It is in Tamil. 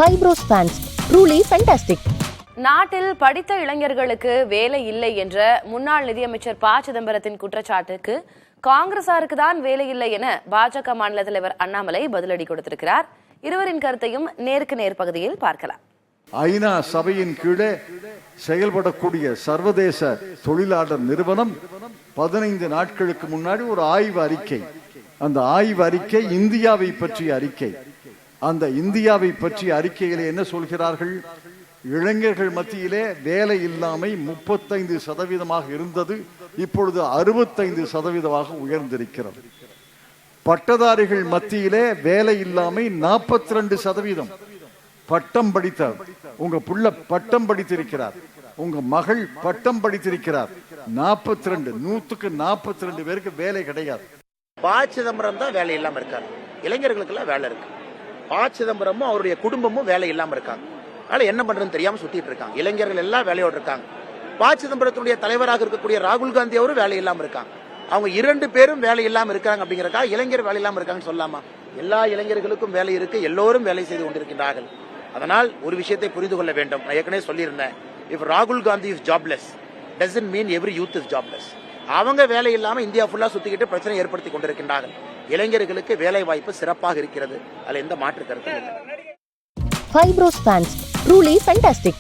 Fibros fans, truly fantastic. நாட்டில் படித்த இளைஞர்களுக்கு வேலை இல்லை என்ற முன்னாள் நிதியமைச்சர் ப சிதம்பரத்தின் குற்றச்சாட்டுக்கு காங்கிரசாருக்கு தான் வேலை இல்லை என பாஜக மாநில தலைவர் அண்ணாமலை பதிலடி கொடுத்திருக்கிறார். இருவரின் கருத்தையும் நேருக்கு நேர் பகுதியில் பார்க்கலாம். ஐநா சபையின் கீழே செயல்படக்கூடிய சர்வதேச தொழிலாளர் நிறுவனம் 15 நாட்களுக்கு முன்னாடி ஒரு ஆய்வு அறிக்கை, அந்த ஆய்வு அறிக்கை இந்தியாவை பற்றிய அறிக்கை. அந்த இந்தியாவை பற்றிய அறிக்கையிலே என்ன சொல்கிறார்கள்? இளைஞர்கள் மத்தியிலே வேலை இல்லாமை 35% இருந்தது, இப்பொழுது 65% உயர்ந்திருக்கிறது. பட்டதாரிகள் மத்தியிலே வேலை இல்லாமை 42%. பட்டம் படித்த உங்க புள்ள பட்டம் படித்திருக்கிறார், உங்க மகள் பட்டம் படித்திருக்கிறார், 100% பேருக்கு வேலை கிடையாது. ப சிதம்பரம் தான் வேலை இல்லாம இருக்காரு, இளைஞர்களுக்கு எல்லாம் வேலை இருக்கு. ப சிதம்பரமும் அவருடைய குடும்பமும் வேலை இல்லாம இருக்காங்க. அதனால என்ன பண்றதுன்னு தெரியாம சுத்திட்டு இருக்காங்க. இளைஞர்கள் எல்லாம் வேலையோடு இருக்காங்க. ப சிதம்பரத்துடைய தலைவராக இருக்கக்கூடிய ராகுல் காந்தி அவரும் வேலை இல்லாம இருக்காங்க. அவங்க 2 பேரும் வேலை இல்லாம இருக்காங்க. அப்படிங்கிறக்கா இளைஞர் வேலை இல்லாம இருக்காங்கன்னு சொல்லாமா? எல்லா இளைஞர்களுக்கும் வேலை இருக்கு, எல்லோரும் வேலை செய்து கொண்டிருக்கின்றார்கள். அதனால் ஒரு விஷயத்தை புரிந்து கொள்ள வேண்டும். நான் ஏற்கனவே சொல்லியிருந்தேன், இஃப் ராகுல் Gandhi is jobless doesn't mean every youth is jobless. அவங்க வேலை இல்லாம இந்தியா ஃபுல்லா சுத்திக்கிட்டு பிரச்சனை ஏற்படுத்தி கொண்டிருக்கின்றார்கள். இளைஞர்களுக்கு வேலை வாய்ப்பு சிறப்பாக இருக்கிறது, அதுல எந்த மாற்று கருத்தும் இல்லை. Fibros fans, truly fantastic.